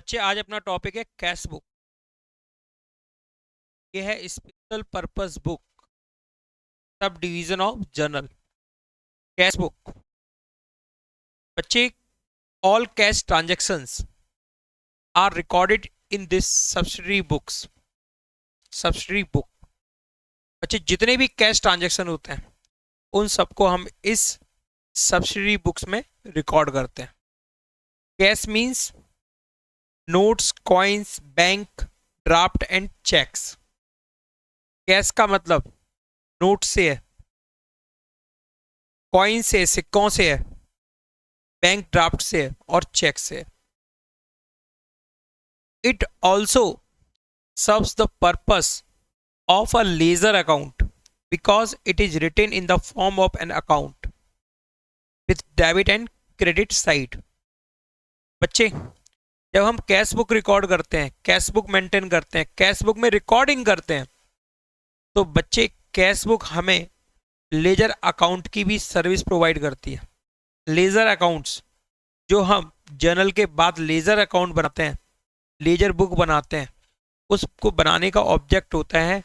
बच्चे आज अपना टॉपिक है कैश बुक। ये है special purpose book, sub division of journal. Cash book बच्चे, all cash transactions are recorded in this subsidiary books. Subsidiary book बच्चे, जितने भी कैश ट्रांजैक्शन होते हैं उन सबको हम इस सब्सिडरी बुक्स में रिकॉर्ड करते हैं। Cash means notes, coins, bank draft and cheques. Cash का मतलब नोट से है, कॉइन से, सिक्कों से है, बैंक ड्राफ्ट से है और चेक से है। It also serves the purpose of a ledger account because it is written in the form of an account with debit and credit side। बच्चे, जब हम कैश बुक रिकॉर्ड करते हैं, कैश बुक मेंटेन करते हैं, cash book में recording करते हैं, तो बच्चे कैश बुक हमें लेजर अकाउंट की भी सर्विस प्रोवाइड करती है। लेजर अकाउंट्स जो हम जर्नल के बाद लेजर अकाउंट बनाते हैं, लेजर बुक बनाते हैं, उसको बनाने का ऑब्जेक्ट होता है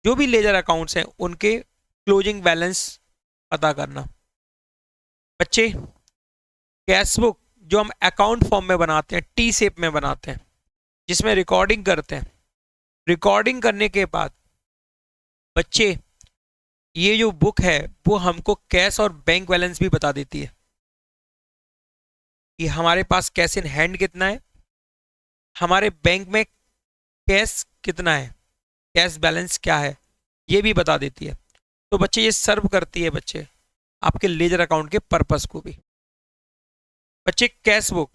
जो भी लेजर अकाउंट्स हैं उनके क्लोजिंग बैलेंस पता करना। बच्चे, कैश बुक जो हम अकाउंट फॉर्म में बनाते हैं, टी शेप में बनाते हैं, जिसमें रिकॉर्डिंग करते हैं, रिकॉर्डिंग करने के बाद बच्चे ये जो बुक है वो हमको कैश और बैंक बैलेंस भी बता देती है कि हमारे पास कैश इन हैंड कितना है, हमारे बैंक में कैश कितना है, कैश बैलेंस क्या है, ये भी बता देती है। तो बच्चे ये सर्व करती है बच्चे आपके लेजर अकाउंट के पर्पस को भी। बच्चे, cash book,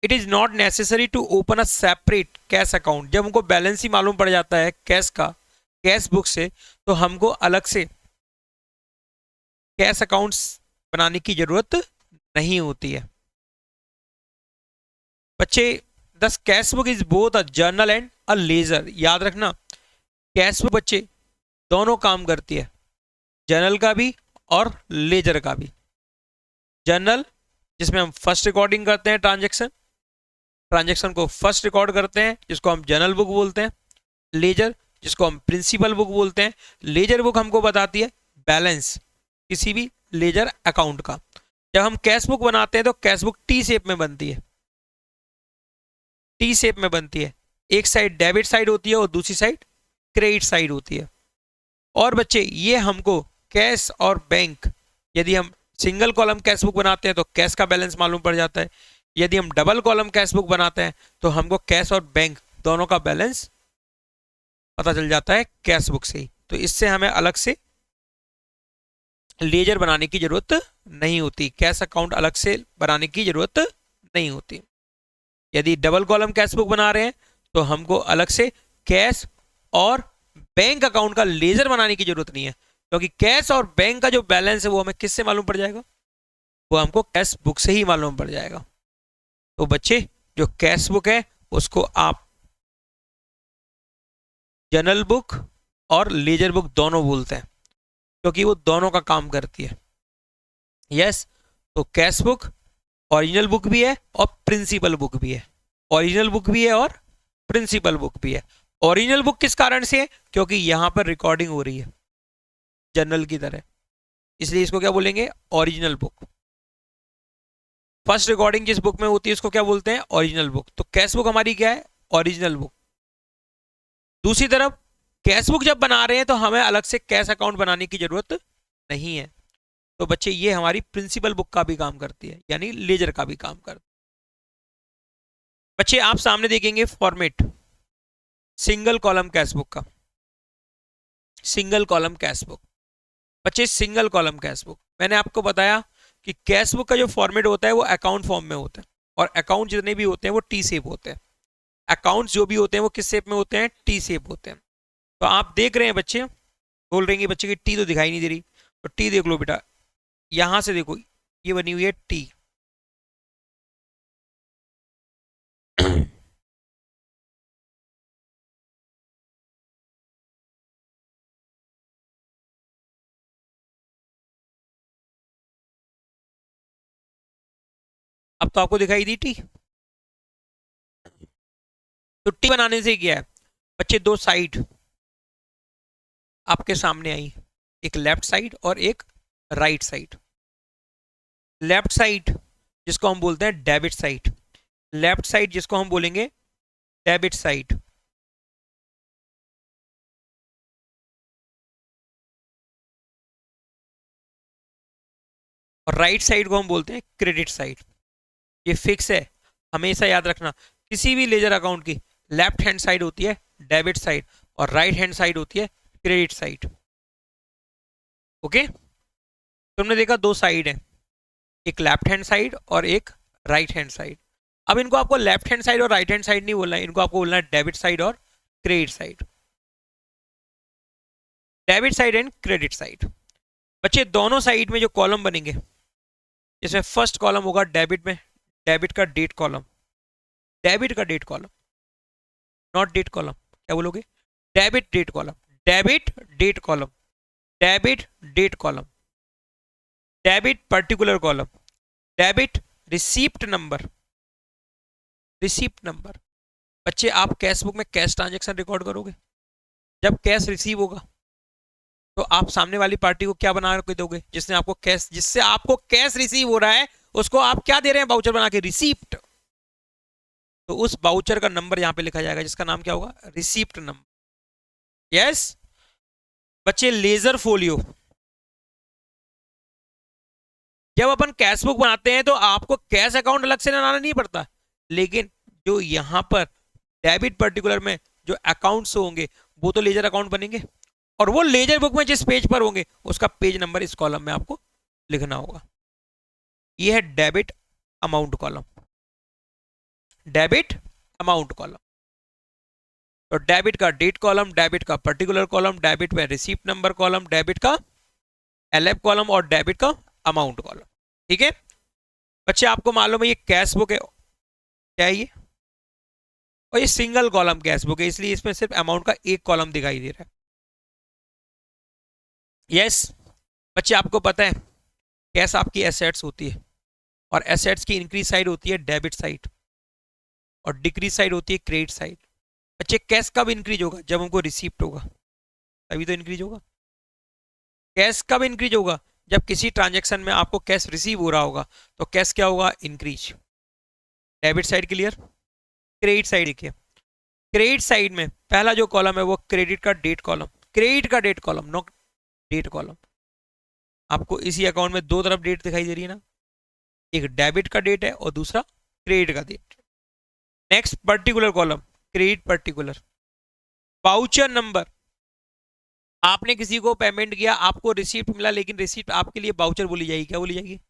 it is not necessary to open a separate cash account. जब हमको बैलेंस ही मालूम पड़ जाता है कैश का कैश बुक से, तो हमको अलग से कैश अकाउंट्स बनाने की जरूरत नहीं होती है। बच्चे, this cash book is both a journal and a ledger. याद रखना, कैश बुक बच्चे दोनों काम करती है, जर्नल का भी और लेजर का भी। जर्नल जिसमें हम फर्स्ट रिकॉर्डिंग करते हैं, ट्रांजैक्शन ट्रांजैक्शन को फर्स्ट रिकॉर्ड करते हैं, जिसको हम जर्नल बुक बोलते हैं। लेजर जिसको हम प्रिंसिपल बुक बोलते हैं। लेजर बुक हमको बताती है बैलेंस किसी भी लेजर अकाउंट का। जब हम कैश बुक बनाते हैं तो कैश बुक टी शेप में बनती है, टी शेप में बनती है। एक साइड डेबिट साइड होती है और दूसरी साइड क्रेडिट साइड होती है। और बच्चे, ये हमको कैश और बैंक, यदि हम सिंगल कॉलम कैश बुक बनाते हैं तो कैश का बैलेंस मालूम पड़ जाता है, यदि हम डबल कॉलम कैश बुक बनाते हैं तो हमको कैश और बैंक दोनों का बैलेंस पता चल जाता है कैश बुक से ही। तो इससे हमें अलग से लेजर बनाने की जरूरत नहीं होती, कैश अकाउंट अलग से बनाने की जरूरत नहीं होती। यदि डबल कॉलम कैश बुक बना रहे हैं तो हमको अलग से कैश और बैंक अकाउंट का लेजर बनाने की जरूरत नहीं है, क्योंकि कैश और बैंक का जो बैलेंस है वो हमें किससे मालूम पड़ जाएगा, वो हमको कैश बुक से ही मालूम पड़ जाएगा। तो बच्चे, जो कैश बुक है उसको आप जर्नल बुक और लेजर बुक दोनों बोलते हैं, क्योंकि वो दोनों का काम करती है। यस, तो कैश बुक ओरिजिनल बुक भी है और प्रिंसिपल बुक भी है। ओरिजिनल बुक भी है और प्रिंसिपल बुक भी है। ओरिजिनल बुक किस कारण से है, क्योंकि यहां पर रिकॉर्डिंग हो रही है जर्नल की तरह, इसलिए इसको क्या बोलेंगे, ओरिजिनल बुक। फर्स्ट रिकॉर्डिंग जिस बुक में होती है उसको क्या बोलते हैं, ओरिजिनल बुक। तो कैश बुक हमारी क्या है, ओरिजिनल बुक। दूसरी तरफ कैश बुक जब बना रहे हैं तो हमें अलग से कैश अकाउंट बनाने की जरूरत नहीं है। तो बच्चे, ये हमारी प्रिंसिपल बुक का भी काम करती है, यानी लेजर का भी काम करती है। बच्चे, आप सामने देखेंगे format single column cash book का। सिंगल कॉलम कैश बुक बच्चे, सिंगल कॉलम कैश बुक, मैंने आपको बताया कि कैश बुक का जो फॉर्मेट होता है वो अकाउंट फॉर्म में होता है, और अकाउंट जितने भी होते हैं वो टी शेप होते हैं। अकाउंट्स जो भी होते हैं वो किस शेप में होते हैं, टी शेप होते हैं। तो आप देख रहे हैं बच्चे, बोल रहे हैं कि बच्चे की टी तो दिखाई नहीं दे रही, तो टी देख लो बेटा, यहां से देखो, ये बनी हुई है टी। अब तो आपको दिखाई दी टी। तो टी बनाने से क्या है बच्चे, दो साइड आपके सामने आई, एक लेफ्ट साइड और एक राइट साइड। लेफ्ट साइड जिसको हम बोलते हैं डेबिट साइड, लेफ्ट साइड जिसको हम बोलेंगे डेबिट साइड, और राइट साइड को हम बोलते हैं क्रेडिट साइड। ये फिक्स है, हमेशा याद रखना। किसी भी लेजर अकाउंट की लेफ्ट हैंड साइड होती है डेबिट साइड और राइट हैंड साइड होती है क्रेडिट साइड। ओके, तुमने देखा दो साइड है, एक लेफ्ट हैंड साइड और एक राइट हैंड साइड। अब इनको आपको लेफ्ट हैंड साइड और राइट हैंड साइड नहीं बोलना है, इनको आपको बोलना है डेबिट साइड और credit side. Debit side and credit side. बच्चे दोनों साइड में जो कॉलम बनेंगे, जिसमें फर्स्ट कॉलम होगा डेबिट में, डेबिट का डेट कॉलम, डेबिट का date column, not date column, क्या बोलोगे, debit date column, debit date column, debit date column, debit particular column, debit receipt number, receipt number. बच्चे आप कैश बुक में cash transaction record करोगे, जब cash receive होगा तो आप सामने वाली पार्टी को क्या बना के दोगे, जिसने आपको कैश, जिससे आपको कैश रिसीव हो रहा है उसको आप क्या दे रहे हैं, बाउचर बना के, रिसीप्ट। तो उस बाउचर का नंबर यहां पे लिखा जाएगा जिसका नाम क्या होगा, रिसीप्ट नंबर। यस बच्चे, लेजर फोलियो, जब अपन कैश बुक बनाते हैं तो आपको कैश अकाउंट अलग से बनाना नहीं पड़ता, लेकिन जो यहां पर डेबिट पर्टिकुलर में जो अकाउंट्स होंगे वो तो लेजर अकाउंट बनेंगे, और वो लेजर बुक में जिस पेज पर होंगे उसका पेज नंबर इस कॉलम में आपको लिखना होगा। ये है debit amount column, debit amount column. तो डेबिट का डेट कॉलम, डेबिट का पर्टिकुलर कॉलम, डेबिट में रिसीप्ट नंबर कॉलम, डेबिट का एलएफ कॉलम और डेबिट का अमाउंट कॉलम। ठीक है बच्चे, आपको मालूम है ये कैश बुक है, क्या है ये, और ये सिंगल कॉलम कैश बुक है, इसलिए इसमें सिर्फ अमाउंट का एक कॉलम दिखाई दे रहा है। यस बच्चे, आपको पता है कैश आपकी एसेट्स होती है, और एसेट्स की इंक्रीज साइड होती है डेबिट साइड, और डिक्रीज साइड होती है क्रेडिट साइड। बच्चे कैश कब इंक्रीज होगा, जब हमको रिसीप्ट होगा तभी तो इंक्रीज होगा। कैश कब इंक्रीज होगा, जब किसी ट्रांजैक्शन में आपको कैश रिसीव हो रहा होगा तो कैश क्या होगा, increase. Debit side clear. Credit side देखिए, क्रेडिट साइड में पहला जो कॉलम है वो क्रेडिट का डेट कॉलम, क्रेडिट का date column, no date column. आपको इसी अकाउंट में दो तरफ डेट दिखाई दे रही है ना, एक डेबिट का डेट है और दूसरा क्रेडिट का date. Next particular column, credit particular. Voucher number, आपने किसी को पेमेंट किया, आपको रिसीप्ट मिला, लेकिन रिसीप्ट आपके लिए वाउचर बोली जाएगी, क्या बोली जाएगी,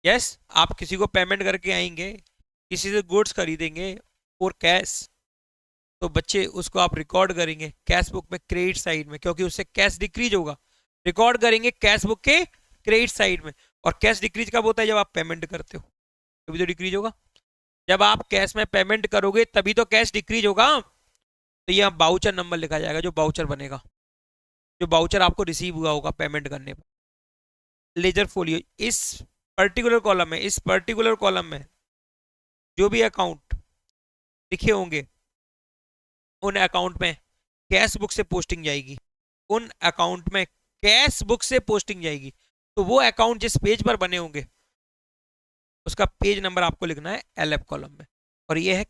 यस आप किसी को पेमेंट करके आएंगे, किसी से गुड्स खरीदेंगे और कैश, तो बच्चे उसको आप रिकॉर्ड करेंगे कैश बुक में क्रेडिट साइड में, क्योंकि उससे कैश डिक्रीज होगा। रिकॉर्ड करेंगे कैश बुक के क्रेडिट साइड में। और कैश डिक्रीज कब होता है, जब आप पेमेंट करते हो तभी तो डिक्रीज होगा। जब आप कैश में पेमेंट करोगे तभी तो कैश डिक्रीज होगा। तो यह बाउचर नंबर लिखा जाएगा, जो बाउचर बनेगा, जो बाउचर आपको रिसीव हुआ होगा पेमेंट करने पर। लेजर फोलियो, इस पर्टिकुलर कॉलम में, इस पर्टिकुलर कॉलम में जो भी अकाउंट लिखे होंगे उन अकाउंट में कैश बुक से पोस्टिंग जाएगी, उन अकाउंट में कैश बुक से पोस्टिंग जाएगी। तो वो अकाउंट जिस पेज पर बने होंगे उसका पेज नंबर आपको लिखना है एलएफ कॉलम में, और ये है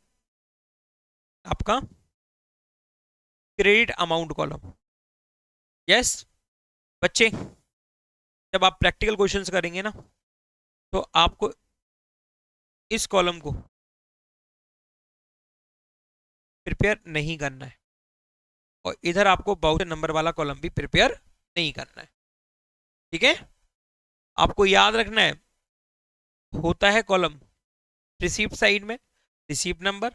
आपका क्रेडिट अमाउंट कॉलम। यस बच्चे, जब आप प्रैक्टिकल क्वेश्चंस करेंगे ना तो आपको इस कॉलम को प्रिपेयर नहीं करना है, और इधर आपको बाउचर नंबर वाला कॉलम भी प्रिपेयर नहीं करना है। ठीक है, आपको याद रखना है, होता है कॉलम रिसीप्ट साइड में रिसीप्ट नंबर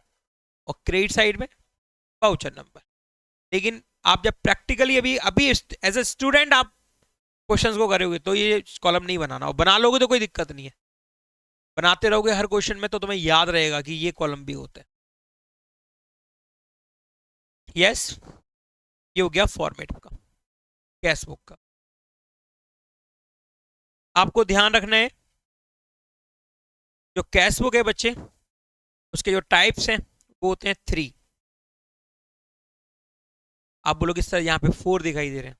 और क्रेडिट साइड में वाउचर नंबर। लेकिन आप जब प्रैक्टिकली अभी अभी एज ए स्टूडेंट आप क्वेश्चंस को करोगे तो ये कॉलम नहीं बनाना, और बना लोगे तो कोई दिक्कत नहीं है, बनाते रहोगे हर क्वेश्चन में तो तुम्हें याद रहेगा कि ये कॉलम भी होता है। यस ये हो गया फॉर्मेट का कैश बुक का। आपको ध्यान रखना है जो कैश बुक है बच्चे, उसके जो टाइप्स हैं वो होते हैं 3। आप बोलोगे सर यहाँ पे 4 दिखाई दे रहे हैं।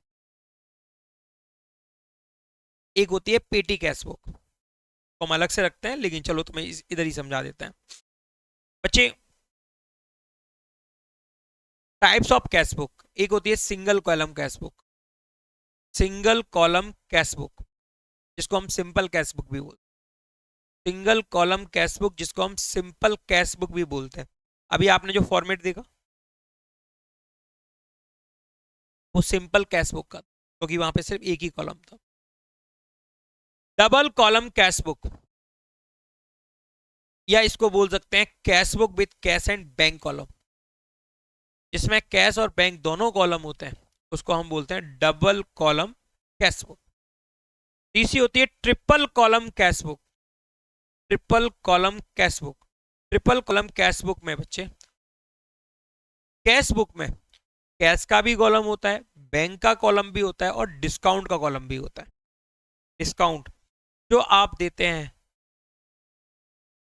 एक होती है पेटी कैश बुक, तो हम अलग से रखते हैं, लेकिन चलो तुम्हें इधर ही समझा देते हैं बच्चे। टाइप्स ऑफ कैश बुक, एक होती है single column cash book, single column cash book जिसको हम सिंपल कैश बुक भी बोलते हैं, सिंगल कॉलम कैश बुक जिसको हम सिंपल कैश बुक भी बोलते हैं। अभी आपने जो फॉर्मेट देखा वो सिंपल कैश बुक का, क्योंकि वहां पे सिर्फ एक ही कॉलम था। डबल कॉलम कैश बुक, या इसको बोल सकते हैं cash book with cash and bank column, जिसमें कैश और बैंक दोनों कॉलम होते हैं, उसको हम बोलते हैं डबल कॉलम कैश बुक। तीसरी होती है triple column cash book, triple column cash book. Triple column cash book में बच्चे, कैश बुक में कैश का भी कॉलम होता है, बैंक का कॉलम भी होता है और डिस्काउंट का कॉलम भी होता है। डिस्काउंट जो आप देते हैं,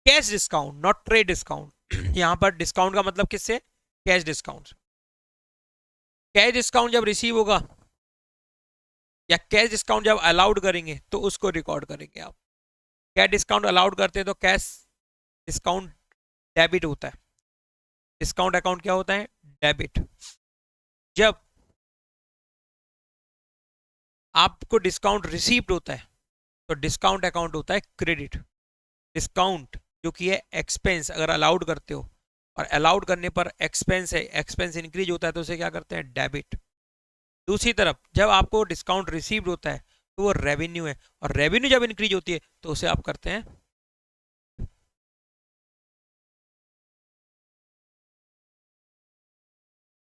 cash discount not trade discount. यहां पर डिस्काउंट का मतलब किससे, कैश डिस्काउंट। कैश डिस्काउंट जब रिसीव होगा या कैश डिस्काउंट जब अलाउड करेंगे तो उसको रिकॉर्ड करेंगे आप। कैश डिस्काउंट अलाउड करते हैं तो कैश डिस्काउंट डेबिट होता है, डिस्काउंट अकाउंट क्या होता है, डेबिट। जब आपको डिस्काउंट रिसीव्ड होता है तो डिस्काउंट अकाउंट होता है क्रेडिट। डिस्काउंट जो कि है एक्सपेंस, अगर अलाउड करते हो और अलाउड करने पर एक्सपेंस है, एक्सपेंस इंक्रीज होता है तो उसे क्या करते हैं, डेबिट। दूसरी तरफ जब आपको डिस्काउंट रिसीव्ड होता है तो वो रेवेन्यू है, और रेवेन्यू जब इंक्रीज होती है तो उसे आप करते हैं,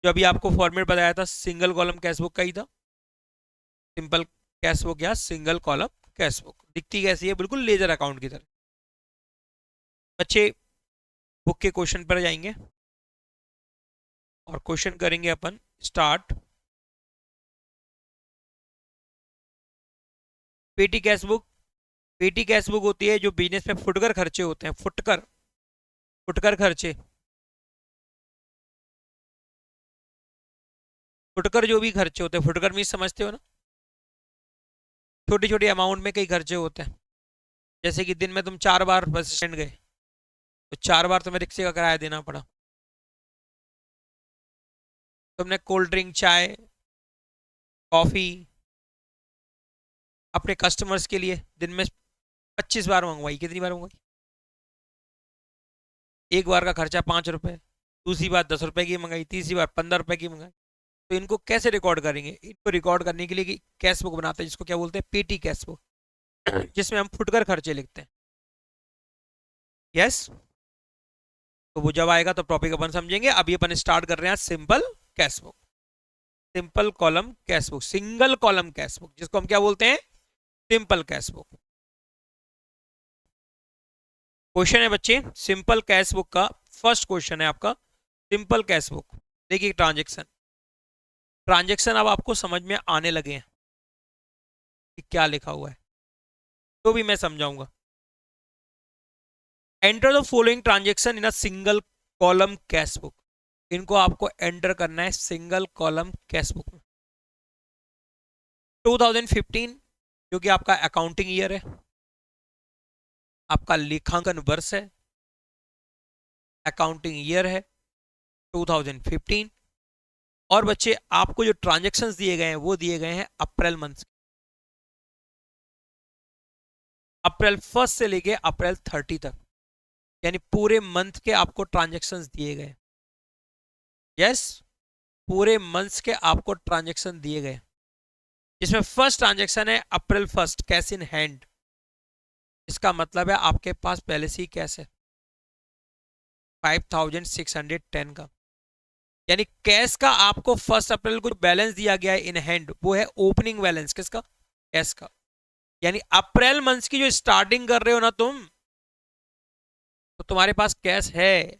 जो अभी आपको फॉर्मेट बताया था सिंगल कॉलम कैश बुक का ही था, सिंपल कैश बुक या सिंगल कॉलम कैश बुक। दिखती कैसी है, बिल्कुल लेजर अकाउंट की तरह। बच्चे बुक के क्वेश्चन पर जाएंगे और क्वेश्चन करेंगे अपन start. Petty cash book, petty cash book होती है जो बिजनेस में फुटकर खर्चे होते हैं, फुटकर, फुटकर खर्चे, फुटकर जो भी खर्चे होते हैं, फुटकर मीन समझते हो ना, छोटी छोटी अमाउंट में कई खर्चे होते हैं। जैसे कि दिन में तुम 4 बार बस स्टैंड गए तो 4 बार तुम्हें रिक्शे का किराया देना पड़ा। तुमने कोल्ड ड्रिंक, चाय, कॉफी अपने कस्टमर्स के लिए दिन में 25 बार मंगवाई, कितनी बार मंगवाई, एक बार का खर्चा 5 रुपए, दूसरी बार 10 रुपए की मंगाई, तीसरी बार 15 रुपए की मंगाई। तो इनको कैसे रिकॉर्ड करेंगे, इनको रिकॉर्ड करने के लिए कैश बुक बनाते हैं जिसको क्या बोलते हैं, पेटी कैश बुक, जिसमें हम फुटकर खर्चे लिखते हैं। यस, तो वो जब आएगा तो टॉपिक अपन समझेंगे। अभी अपन स्टार्ट कर रहे हैं simple cash book, simple column cash book, single column cash book जिसको हम क्या बोलते हैं, सिंपल कैश बुक। क्वेश्चन है बच्चे सिंपल कैश बुक का, फर्स्ट क्वेश्चन है आपका सिंपल कैश बुक। देखिए ट्रांजेक्शन, ट्रांजेक्शन अब आपको समझ में आने लगे हैं कि क्या लिखा हुआ है, तो भी मैं समझाऊंगा। Enter the following transaction in a single column cash book, इनको आपको एंटर करना है सिंगल कॉलम कैश बुक में। 2015 जो कि आपका अकाउंटिंग ईयर है, आपका लेखांकन वर्ष है, अकाउंटिंग ईयर है 2015। और बच्चे आपको जो ट्रांजैक्शंस दिए गए हैं वो दिए गए हैं अप्रैल मंथ, अप्रैल 1 से लेके अप्रैल 30 तक, यानी पूरे मंथ के आपको ट्रांजैक्शंस दिए गए। यस, पूरे मंथ के आपको ट्रांजैक्शन दिए गए, जिसमें फर्स्ट ट्रांजैक्शन है अप्रैल 1 कैश इन हैंड। इसका मतलब है आपके पास पहले से ही कैश है 5610 का, यानी कैश का आपको 1 अप्रैल को बैलेंस दिया गया है इन हैंड, वो है ओपनिंग बैलेंस किसका, कैश का। यानी अप्रैल मंथ की जो स्टार्टिंग कर रहे हो ना तुम, तो तुम्हारे पास कैश है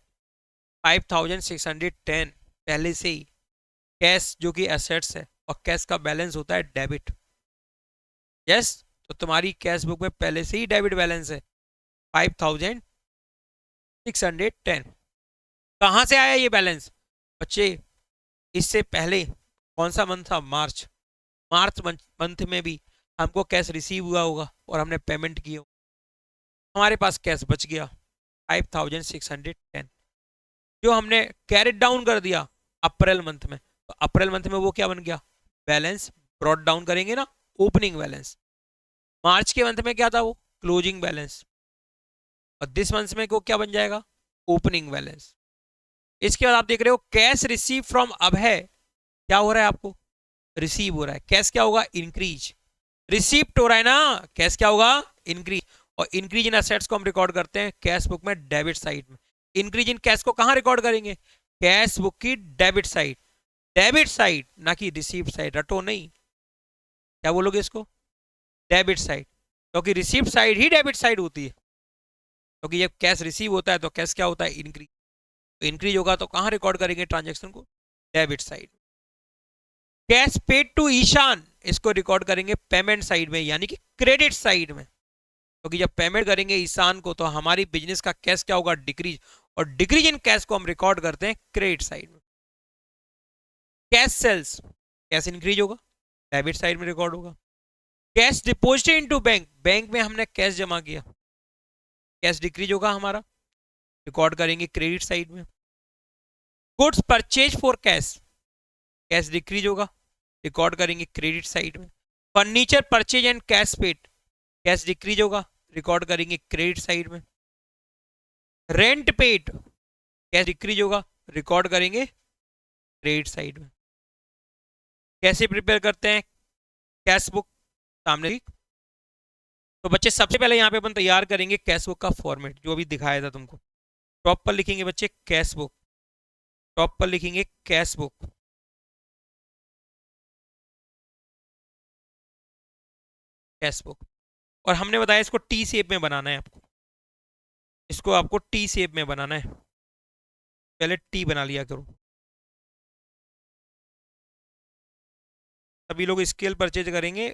5610 पहले से ही, कैश जो कि एसेट्स है, और कैश का बैलेंस होता है डेबिट। यस, तो तुम्हारी कैश बुक में पहले से ही डेबिट बैलेंस है 5610। कहां से आया ये बैलेंस बच्चे? इससे पहले कौन सा मंथ था? मार्च। मार्च मंथ में भी हमको कैश रिसीव हुआ होगा और हमने पेमेंट की हो, हमारे पास कैश बच गया 5610, जो हमने कैरेट डाउन कर दिया अप्रैल मंथ में, तो अप्रैल मंथ में वो क्या बन गया? बैलेंस ब्रॉट डाउन करेंगे ना, ओपनिंग बैलेंस। मार्च के मंथ में क्या था? वो क्लोजिंग बैलेंस। और दिस मंथ में को क्या बन जाएगा? Opening balance. इसके बाद आप देख रहे हो कैश रिसीव फ्रॉम अब है, क्या हो रहा है आपको? रिसीव हो रहा है। कैश क्या होगा? इंक्रीज। रिसीप्ट हो रहा है ना, कैश क्या होगा? इंक्रीज। और इंक्रीज इन असेट्स को हम रिकॉर्ड करते हैं कैश बुक में डेबिट साइड में। इंक्रीज इन कैश को कहां रिकॉर्ड करेंगे? कैश बुक की डेबिट साइड। डेबिट साइड ना कि रिसीप्ट साइड, रटो नहीं। क्या बोलोगे इसको? डेबिट साइड, क्योंकि रिसीप्ट साइड ही डेबिट साइड होती है। क्योंकि जब कैश रिसीव होता है तो कैश क्या होता है? इंक्रीज। इंक्रीज होगा तो कहां रिकॉर्ड करेंगे ट्रांजेक्शन को? Debit side. Cash paid to Ishan, इसको रिकॉर्ड करेंगे पेमेंट साइड में, यानी कि क्रेडिट साइड में। क्योंकि जब पेमेंट करेंगे ईशान को तो हमारी बिजनेस का कैश क्या होगा? डिक्रीज। और डिक्रीज इन कैश को हम रिकॉर्ड करते हैं क्रेडिट साइड में। कैश सेल्स, कैश इंक्रीज होगा, डेबिट साइड में रिकॉर्ड होगा। Cash deposit into bank, bank में हमने कैश जमा किया, कैश डिक्रीज होगा हमारा, रिकॉर्ड करेंगे क्रेडिट साइड में। Goods purchase for cash, cash decrease होगा, रिकॉर्ड करेंगे क्रेडिट साइड में। Furniture purchase and cash paid, cash decrease होगा, रिकॉर्ड करेंगे क्रेडिट साइड में। रेंट पेड, कैश डिक्रीज होगा, रिकॉर्ड करेंगे क्रेडिट साइड में। कैसे प्रिपेयर करते हैं कैश बुक? सामने। तो बच्चे सबसे पहले यहाँ पे अपन तैयार करेंगे कैश बुक का फॉर्मेट, जो अभी दिखाया था तुमको। टॉप पर लिखेंगे बच्चे कैश बुक, टॉप पर लिखेंगे कैश बुक, कैश बुक। और हमने बताया इसको टी शेप में बनाना है आपको, इसको आपको टी शेप में बनाना है। पहले टी बना लिया करो। सभी लोग स्केल परचेज करेंगे,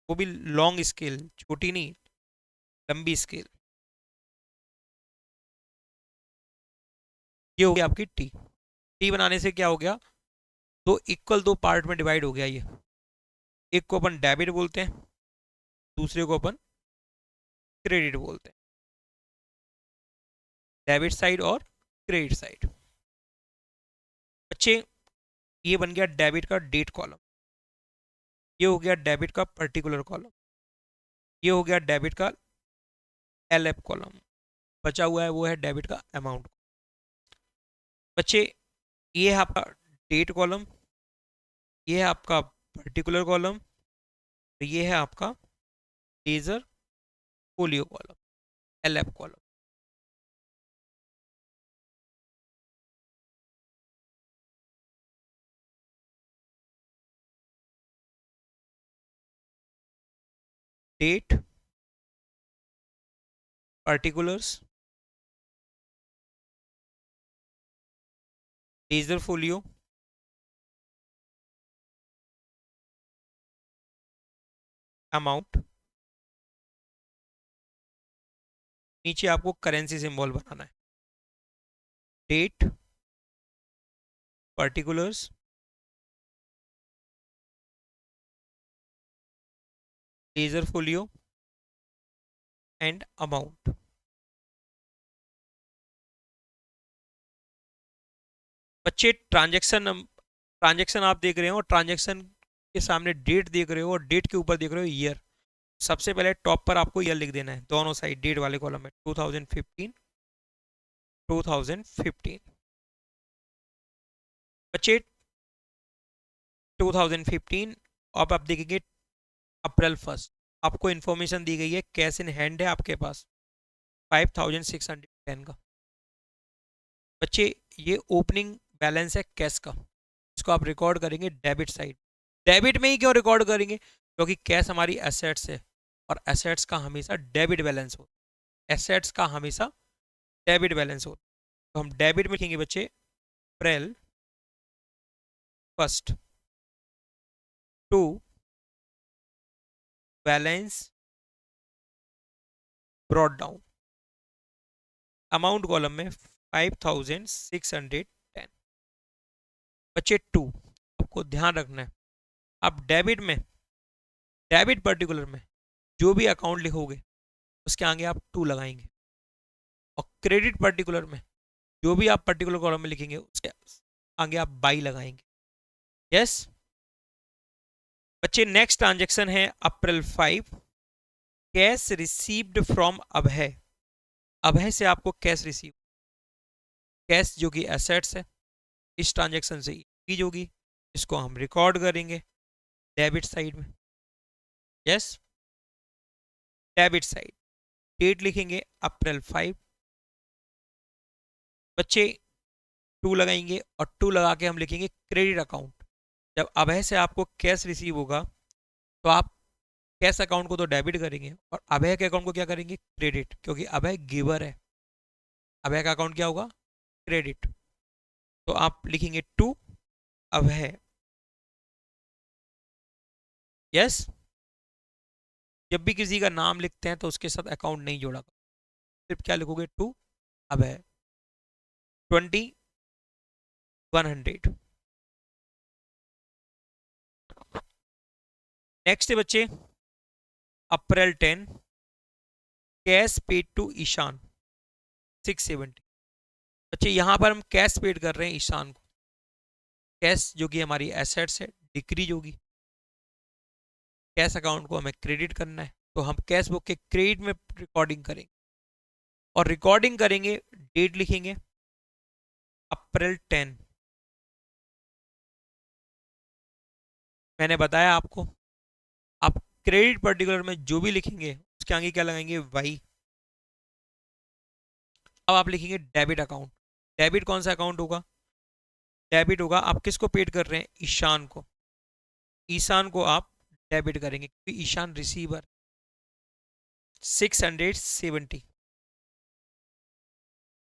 वो भी लॉन्ग स्केल, छोटी नहीं, लंबी स्केल। ये हो गया आपकी टी। टी बनाने से क्या हो गया? दो इक्वल, दो पार्ट में डिवाइड हो गया ये। एक को अपन डेबिट बोलते हैं, दूसरे को अपन क्रेडिट बोलते हैं। डेबिट साइड और क्रेडिट साइड। बच्चे ये बन गया डेबिट का डेट कॉलम, ये हो गया डेबिट का पर्टिकुलर कॉलम, ये हो गया डेबिट का एलएफ कॉलम। बचा हुआ है वो है डेबिट का अमाउंट। बच्चे ये है आपका डेट कॉलम, ये है आपका पर्टिकुलर कॉलम, ये है आपका ledger folio column, LF column. Date, particulars, ledger folio, amount. नीचे आपको करेंसी सिंबल बनाना है। Date, particulars, ledger folio and amount. बच्चे ट्रांजेक्शन, ट्रांजेक्शन आप देख रहे हो, ट्रांजेक्शन के सामने डेट देख रहे हो और डेट के ऊपर देख रहे हो ईयर। सबसे पहले टॉप पर आपको ईयर लिख देना है, दोनों साइड डेट वाले कॉलम में। 2015, 2015। बच्चे 2015। अब आप देखेंगे अप्रैल 1, आपको इन्फॉर्मेशन दी गई है कैश इन हैंड है आपके पास 5610 का। बच्चे ये ओपनिंग बैलेंस है कैश का, इसको आप रिकॉर्ड करेंगे डेबिट साइड। डेबिट में ही क्यों रिकॉर्ड करेंगे? क्योंकि कैश हमारी एसेट्स है और एसेट्स का हमेशा डेबिट बैलेंस हो, एसेट्स का हमेशा डेबिट बैलेंस हो। तो हम डेबिट में लिखेंगे बच्चे April 1 to balance brought down. Amount column में 5610। बच्चे 2, आपको ध्यान रखना है, आप डेबिट पर्टिकुलर में जो भी अकाउंट लिखोगे उसके आगे आप 2 लगाएंगे, और क्रेडिट पर्टिकुलर में जो भी आप पर्टिकुलर कॉलम में लिखेंगे उसके आगे आप बाई लगाएंगे। यस बच्चे, नेक्स्ट ट्रांजेक्शन है अप्रैल 5, कैश रिसीव्ड फ्रॉम अभय। अभय से आपको कैश रिसीव, कैश जो कि एसेट्स है, इस ट्रांजेक्शन से इंक्रीज होगी, इसको हम रिकॉर्ड करेंगे डेबिट साइड में। यस डेबिट साइड, डेट लिखेंगे अप्रैल 5। बच्चे 2 लगाएंगे और 2 लगा के हम लिखेंगे क्रेडिट अकाउंट। जब अभय से आपको कैश रिसीव होगा तो आप कैश अकाउंट को तो डेबिट करेंगे और अभय के अकाउंट को क्या करेंगे, क्रेडिट, क्योंकि अभय गिवर है। अभय का अकाउंट क्या होगा, क्रेडिट। तो आप लिखेंगे 2 अभय। यस जब भी किसी का नाम लिखते हैं तो उसके साथ अकाउंट नहीं जोड़ा, सिर्फ क्या लिखोगे, 2 अभय 2100। नेक्स्ट है बच्चे अप्रैल 10, कैश पेड टू ईशान 670। बच्चे यहां पर हम कैश पेड कर रहे हैं ईशान को, कैश जो कि हमारी एसेट्स है डिक्रीज होगी, कैश अकाउंट को हमें क्रेडिट करना है, तो हम कैश बुक के क्रेडिट में रिकॉर्डिंग करेंगे, और रिकॉर्डिंग करेंगे, डेट लिखेंगे अप्रैल 10। मैंने बताया आपको, आप क्रेडिट पर्टिकुलर में जो भी लिखेंगे उसके आगे क्या लगाएंगे, वाई। अब आप लिखेंगे डेबिट अकाउंट। डेबिट कौन सा अकाउंट होगा, डेबिट होगा, आप किसको पेड कर रहे हैं, ईशान को। ईशान को आप डेबिट करेंगे क्योंकि ईशान रिसीवर 670।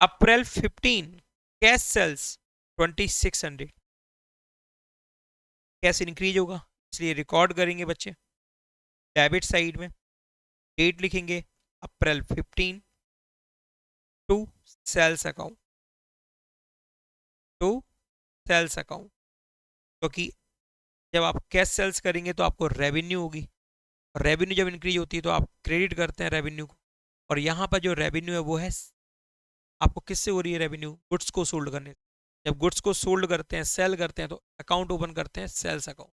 अप्रैल 15, कैश सेल्स 2600, कैश इंक्रीज होगा इसलिए रिकॉर्ड करेंगे बच्चे डेबिट साइड में, डेट लिखेंगे April 15 to sales account, to sales account, क्योंकि जब आप कैश सेल्स करेंगे तो आपको रेवेन्यू होगी, और रेवेन्यू जब इंक्रीज होती है तो आप क्रेडिट करते हैं रेवेन्यू को, और यहाँ पर जो रेवेन्यू है वो है आपको किससे हो रही है, रेवेन्यू गुड्स को सोल्ड करने से। जब गुड्स को सोल्ड करते हैं, सेल करते हैं, तो अकाउंट ओपन करते हैं सेल्स अकाउंट।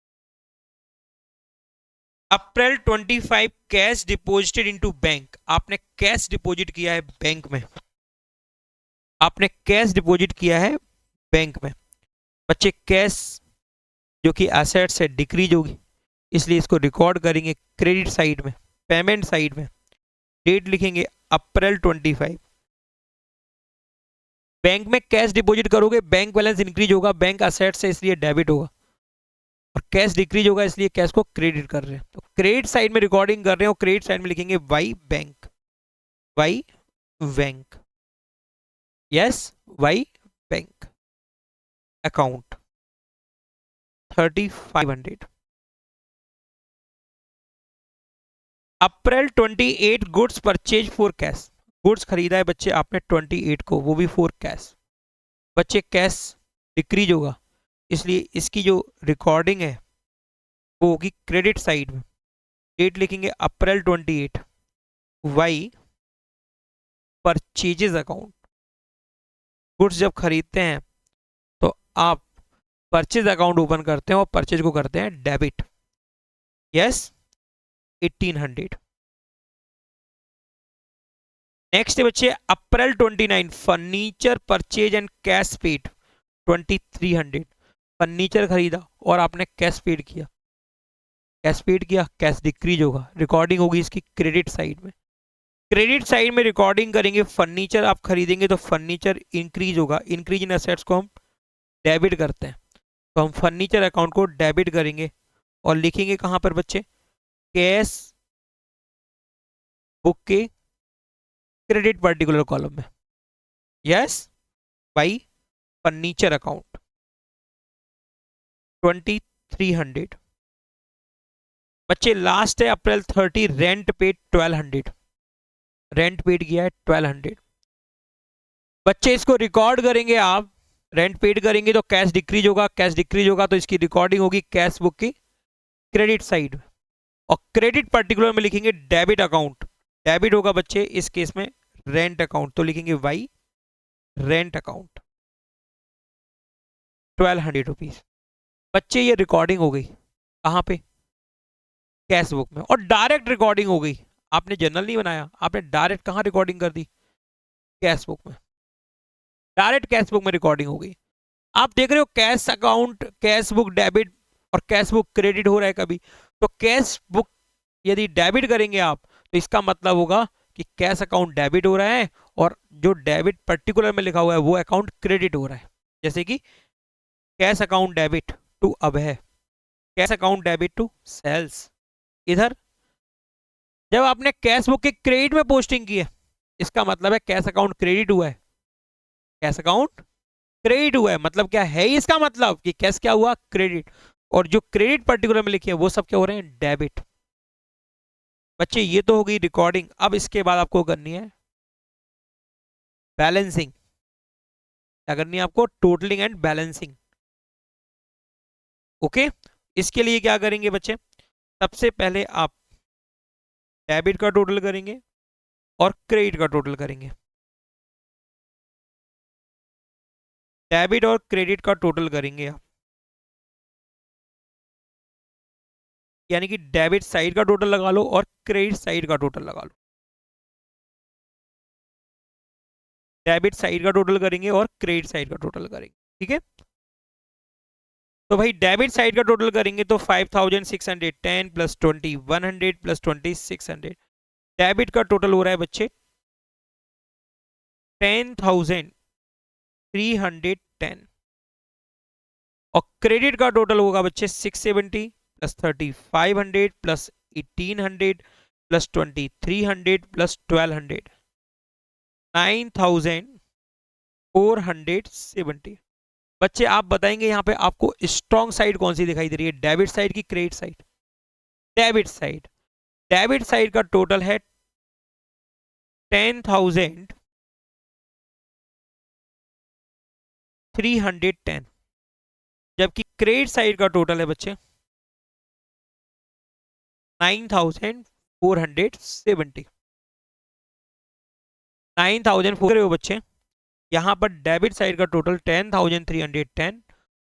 अप्रैल 25, कैश डिपॉजिटेड इनटू बैंक। आपने कैश डिपॉजिट किया है बैंक में, आपने कैश डिपॉजिट किया है बैंक में। बच्चे कैश जो कि एसेट्स है डिक्रीज होगी, इसलिए इसको रिकॉर्ड करेंगे क्रेडिट साइड में, पेमेंट साइड में, डेट लिखेंगे अप्रैल 25। बैंक में कैश डिपॉजिट करोगे, बैंक बैलेंस इंक्रीज होगा, बैंक एसेट्स है इसलिए डेबिट होगा, और कैश डिक्रीज होगा इसलिए कैश को क्रेडिट कर रहे हैं, तो क्रेडिट साइड में रिकॉर्डिंग कर रहे हैं, और क्रेडिट साइड में लिखेंगे by bank, by bank. Yes by bank account 3500। April 28, goods purchase for cash. Goods खरीदा है बच्चे आपने 28 को, वो भी फॉर कैश। बच्चे कैश डिक्रीज होगा इसलिए इसकी जो रिकॉर्डिंग है वो होगी क्रेडिट साइड में, डेट लिखेंगे अप्रैल 28, वाई परचेजेस अकाउंट। गुड्स जब खरीदते हैं तो आप परचेज अकाउंट ओपन करते हैं और परचेज को करते हैं डेबिट। यस 1800। नेक्स्ट बच्चे अप्रैल 29, furniture purchase and cash paid 2300। Furniture खरीदा और आपने कैश पेड किया, कैश पेड किया, कैश डिक्रीज होगा, रिकॉर्डिंग होगी इसकी क्रेडिट साइड में। क्रेडिट साइड में रिकॉर्डिंग करेंगे, फर्नीचर आप खरीदेंगे तो फर्नीचर इंक्रीज होगा, इंक्रीज इन एसेट्स को हम डेबिट करते हैं, तो हम फर्नीचर अकाउंट को डेबिट करेंगे और लिखेंगे कहां पर बच्चे, कैश बुक के क्रेडिट पर्टिकुलर कॉलम में। Yes by furniture account 2300। बच्चे लास्ट है अप्रैल 30, रेंट पेड 1200। रेंट पेड किया है 1200। बच्चे इसको रिकॉर्ड करेंगे आप, रेंट पेड करेंगे तो कैश डिक्रीज होगा, कैश डिक्रीज होगा तो इसकी रिकॉर्डिंग होगी कैश बुक की क्रेडिट साइड, और क्रेडिट पर्टिकुलर में लिखेंगे डेबिट अकाउंट। डेबिट होगा बच्चे इस केस में रेंट अकाउंट, तो लिखेंगे वाई रेंट अकाउंट 1200 रुपीज। बच्चे ये रिकॉर्डिंग हो गई कहाँ पे, कैश बुक में, और डायरेक्ट रिकॉर्डिंग हो गई। आपने जर्नल नहीं बनाया, आपने डायरेक्ट कहाँ रिकॉर्डिंग कर दी, कैश बुक में, डायरेक्ट कैश बुक में रिकॉर्डिंग हो गई। आप देख रहे हो cash account, cash book debit और कैश बुक क्रेडिट हो रहा है कभी, तो कैश बुक यदि डेबिट करेंगे आप तो इसका मतलब होगा कि कैश अकाउंट डेबिट हो रहा है और जो डेबिट पर्टिकुलर में लिखा हुआ है वो अकाउंट क्रेडिट हो रहा है। जैसे कि cash account debit to Abhay, cash account debit to sales. इधर जब आपने कैश बुक के क्रेडिट में पोस्टिंग की है इसका मतलब है कैश अकाउंट क्रेडिट हुआ है, कैश अकाउंट क्रेडिट हुआ है, मतलब क्या है इसका मतलब कि कैश क्या हुआ, क्रेडिट, और जो क्रेडिट पर्टिकुलर में लिखे हैं वो सब क्या हो रहे हैं, डेबिट। बच्चे ये तो हो गई रिकॉर्डिंग। अब इसके बाद आपको करनी है बैलेंसिंग। क्या करनी है आपको, टोटलिंग एंड बैलेंसिंग। ओके, इसके लिए क्या करेंगे बच्चे, सबसे पहले आप डेबिट का टोटल करेंगे और क्रेडिट का टोटल करेंगे। डेबिट और क्रेडिट का टोटल करेंगे आप, यानी कि डेबिट साइड का टोटल लगा लो और क्रेडिट साइड का टोटल लगा लो। डेबिट साइड का टोटल करेंगे और क्रेडिट साइड का टोटल करेंगे, ठीक है। तो भाई डेबिट साइड का टोटल करेंगे तो 5610 प्लस 2100 प्लस 2600, डेबिट का टोटल हो रहा है बच्चे 10310, और क्रेडिट का टोटल होगा बच्चे 670 प्लस 3500 प्लस 1800 प्लस 2300 प्लस 1200, 9470। बच्चे आप बताएंगे यहाँ पे आपको स्ट्रॉन्ग साइड कौन सी दिखाई दे रही है, डेबिट साइड की credit side, debit side. Debit side का टोटल है 10310, जबकि क्रेडिट साइड का टोटल है बच्चे 9470। 9400 हो बच्चे, यहां पर डेबिट साइड का टोटल 10310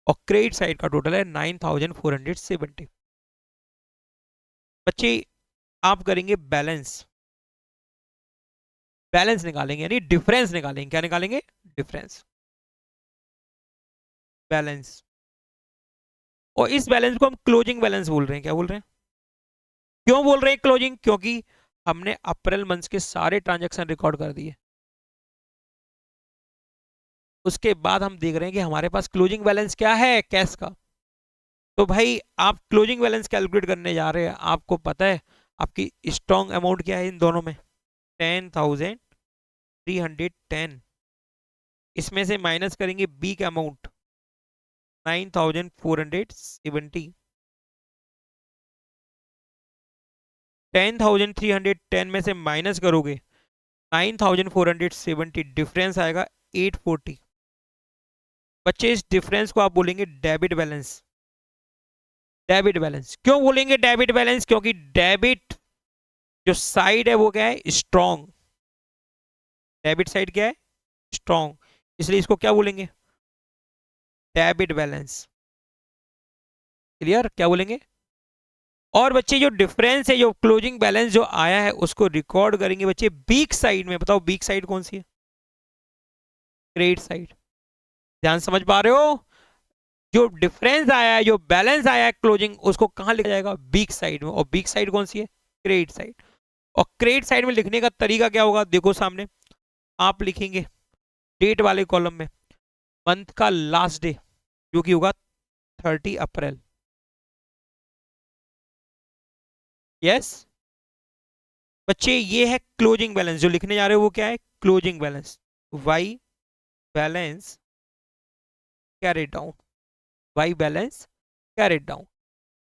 और क्रेडिट साइड का टोटल है 9470। बच्चे आप करेंगे बैलेंस, बैलेंस निकालेंगे यानी डिफरेंस निकालेंगे। क्या निकालेंगे, डिफरेंस, बैलेंस। और इस बैलेंस को हम क्लोजिंग बैलेंस बोल रहे हैं। क्या बोल रहे हैं, क्यों बोल रहे हैं क्लोजिंग, क्योंकि हमने अप्रैल मंथ के सारे ट्रांजैक्शन रिकॉर्ड कर दिए, उसके बाद हम देख रहे हैं कि हमारे पास क्लोजिंग बैलेंस क्या है कैश का। तो भाई आप क्लोजिंग बैलेंस कैलकुलेट करने जा रहे हैं, आपको पता है आपकी स्ट्रॉन्ग अमाउंट क्या है इन दोनों में, 10310। इसमें से माइनस करेंगे बी का अमाउंट 9470, 10310 में से माइनस करोगे 9470, डिफरेंस आएगा 840। बच्चे इस डिफरेंस को आप बोलेंगे डेबिट बैलेंस। डेबिट बैलेंस क्यों बोलेंगे डेबिट बैलेंस, क्योंकि डेबिट जो साइड है वो क्या है, स्ट्रॉन्ग। डेबिट साइड क्या है, स्ट्रॉन्ग, इसलिए इसको क्या बोलेंगे, डेबिट बैलेंस। क्लियर, क्या बोलेंगे। और बच्चे जो डिफरेंस है, जो क्लोजिंग बैलेंस जो आया है उसको रिकॉर्ड करेंगे बच्चे बीक साइड में। बताओ बीक साइड कौन सी है, क्रेडिट साइड। ध्यान समझ पा रहे हो, जो डिफरेंस आया है, जो बैलेंस आया है क्लोजिंग, उसको कहां लिखा जाएगा, बीक साइड में। और बीक साइड कौन सी है, क्रेडिट साइड। और क्रेडिट साइड में लिखने का तरीका क्या होगा, देखो सामने आप लिखेंगे डेट वाले कॉलम में मंथ का लास्ट डे जो कि होगा 30 अप्रैल। यस बच्चे, ये है क्लोजिंग बैलेंस। जो लिखने जा रहे हो वो क्या है, closing balance, by balance carried down, by balance carried down.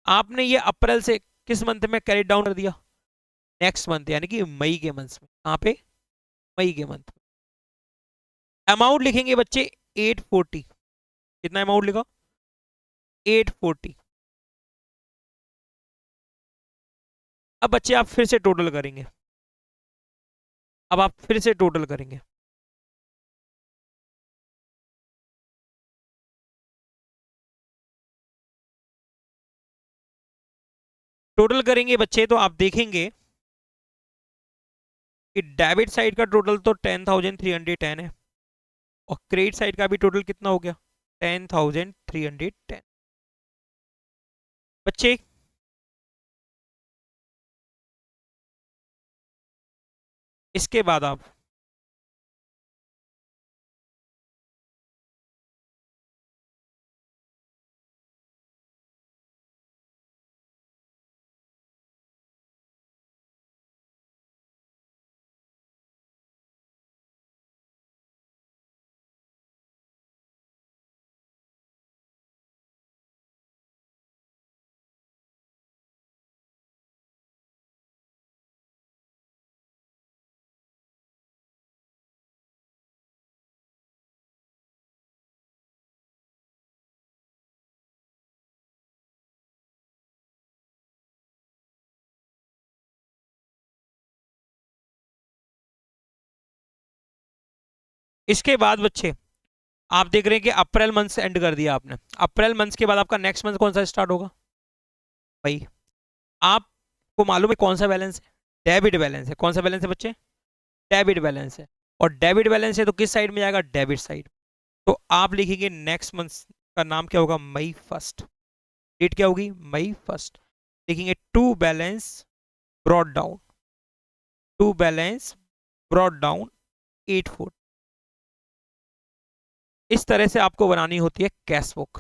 आपने ये अप्रैल से किस मंथ में कैरिड डाउन कर दिया, नेक्स्ट मंथ, यानी कि मई के मंथ में। कहां पे, मई के मंथ में। अमाउंट लिखेंगे बच्चे 840। कितना अमाउंट लिखा? 840। अब बच्चे आप फिर से टोटल करेंगे। अब आप फिर से टोटल करेंगे। टोटल करेंगे बच्चे तो आप देखेंगे कि डेबिट साइड का टोटल तो 10,310 है, और क्रेडिट साइड का भी टोटल कितना हो गया? 10,310। बच्चे इसके बाद आप इसके बाद बच्चे आप देख रहे हैं कि अप्रैल मंथ से एंड कर दिया आपने। अप्रैल मंथ के बाद आपका नेक्स्ट मंथ कौन सा स्टार्ट होगा? भाई आपको मालूम है कौन सा बैलेंस है? डेबिट बैलेंस है। कौन सा बैलेंस है बच्चे? डेबिट बैलेंस है। और डेबिट बैलेंस है तो किस साइड में जाएगा? Debit side. तो आप लिखेंगे नेक्स्ट मंथ का नाम क्या होगा? मई फर्स्ट। डेट क्या होगी? मई फर्स्ट। लिखेंगे to balance brought down, to balance brought down 840। इस तरह से आपको बनानी होती है कैश बुक।